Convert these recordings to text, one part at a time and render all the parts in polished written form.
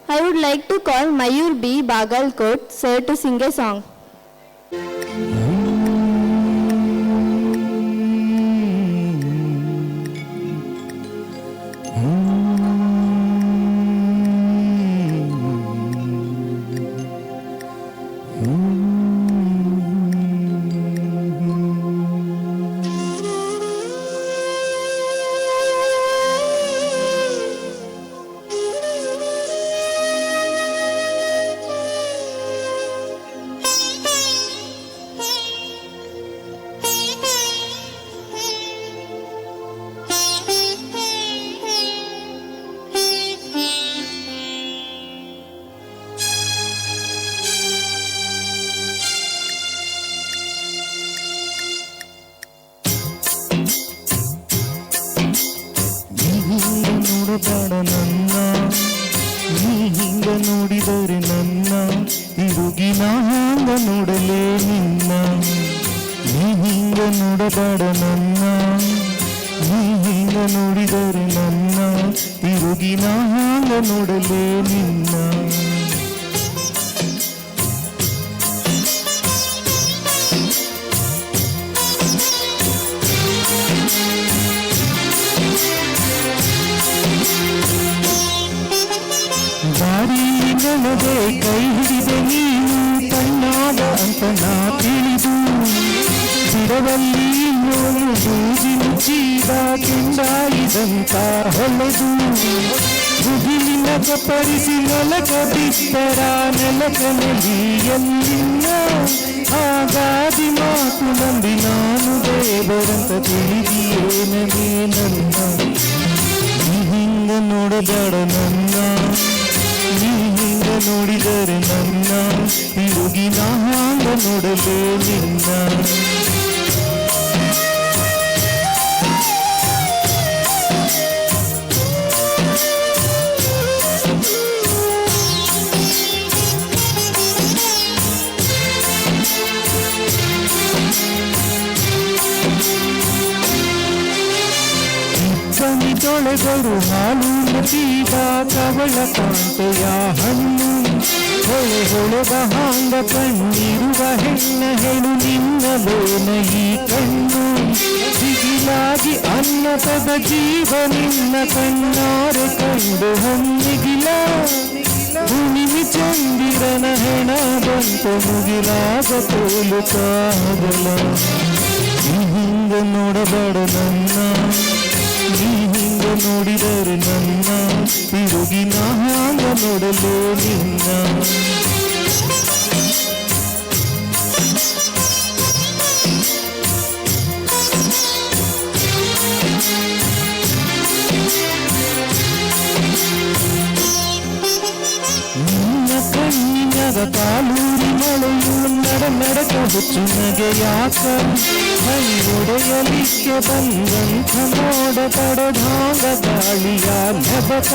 I would like to call Mayur B. Bagalkot, sir, to sing a song. ನೋಡಬೇಡ ನನ್ನ ನೀ ಹಿಂಗ ನೋಡಿದರೆ ನನ್ನ ತಿರುಗಿ ನಾಂಗ ನೋಡಲೇ ನಿನ್ನ ನೀ ಹಿಂಗ ನೋಡಬೇಡ ನನ್ನ ನೀ ಹಿಂಗ ನೋಡಿದರೆ ನನ್ನ ತಿರುಗಿ ನಾಂಗ ನೋಡಲೇ ನಿನ್ನ ದಾರಿಯಲ್ಲಿ ನನಗೆ ಕೈ ಹಿಡಿದೆ ನೀನು ಕಣ್ಣಾದ ಅಂತ ನಾ ತಿಳಿದು ಬಿಡವಲ್ಲಿ ನೋವು ಬೂದಿ ಮುಚ್ಚಿದ ಕೆಂಡಾಯಿದಂತ ಹೊಳೆದು ಮುಗಿಲಿನ ಕಪ್ಪರಿಸಿ ನೆಲಕ ಬಿತ್ತರ ನೆಲಕ ನೆಲಿಯಲ್ಲಿನ ಹಾಗಾದಿ ಮಾತು ನಂಬಿ ನಾನು ದೇವರಂತ ತಿಳಿದಿಯೇನವೇ ನನ್ನ ನೀ ಹಿಂಗ ನೋಡಬೇಡ ನನ್ನ ನೀ ಹಿಂಗ ನೋಡಿದರೆ ನನ್ನ ತಿರುಗಿ ನಾಂಗ ನೋಡಲೇ ನಿನ್ನ ತೊಳೆದರು ಹಾಲು ಮತೀಗ ಕವಳ ಕಾಂತೆಯ ಹಣ್ಣು ಹೊಳೆ ಹೊಳೆದ ಹಾಂಗ ಕಣ್ಣಿರುವ ಹೆಣ್ಣ ಹೆಣ್ಣು ನಿನ್ನ ಬೋನ ಈ ಕಣ್ಣು ಸಿಗಿಲಾಗಿ ಅನ್ನತದ ಜೀವ ನಿನ್ನ ಕಣ್ಣಾರೆ ಕಂಡು ಹೊನ್ನಿಗಿಲ ಹುಣಿಮಿ ಚಂದಿರನ ಹೆಣ ಬಂತು ಮುಗಿಲಾಗ ತೋಲು ಕಾಗಲ ನೀ ಹಿಂಗ ನೋಡಬೇಡ ನನ್ನ ನೀ ಹಿಂಗ ನೋಡಿದರೆ ನನ್ನ ತಿರುಗಿ ನಾಂಗ ನೋಡಲೇ ನಿನ್ನ ನಿನ್ನ ಕಣ್ಣಿನದ ಕಾಲೂರಿ ಮಳೆಯು ನಡಕ ಹುಚ್ಚು ನಗೆ ಯಾಕ ಮೈ ಒಡೆಯಲಿಕ್ಕೆ ಬಂದಂಥ ಮೋಡ ತಡೆದಾಂಗ ಗಾಳಿಯ ನೆಬಕ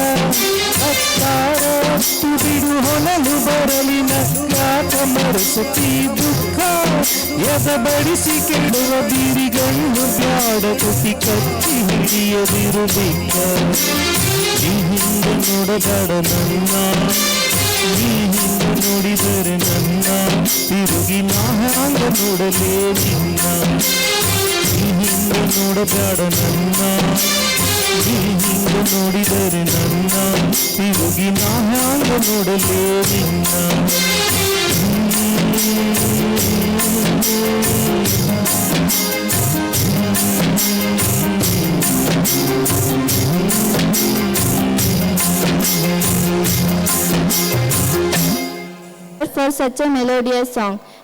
ಅತ್ತಾರತ್ತು ಬಿಡು ಹೊನಲು ಬರಲಿ ನಕ್ಕಾಕ ಮರೆಸುತ್ತೀ ದುಃಖ ಎದ ಬಡಿಸಿ ಕೆಡುವ ಬಿರಿಗಣ್ಣು ಬ್ಯಾಡ ಕುಸಿ ಕಚ್ಚಿ ಹಿಡಿಯದಿರು ಬಿಕ್ಕ ನೀ ಹಿಂಗ ನೋಡಬೇಡ ನನ್ನ ನೀ ಹಿಂಗ ನೋಡಿದರೆ ನನ್ನ ತಿರುಗಿ ನಾಂಗ ನೋಡಲೇ ನಿನ್ನ ನೀ ಹಿಂಗ ನೋಡಬೇಡ ನನ್ನ ನೀ ಹಿಂಗ ನೋಡಿದರೆ ನನ್ನ ತಿರುಗಿ ನಾಂಗ ನೋಡಲೇ ನಿನ್ನ For such a melodious song.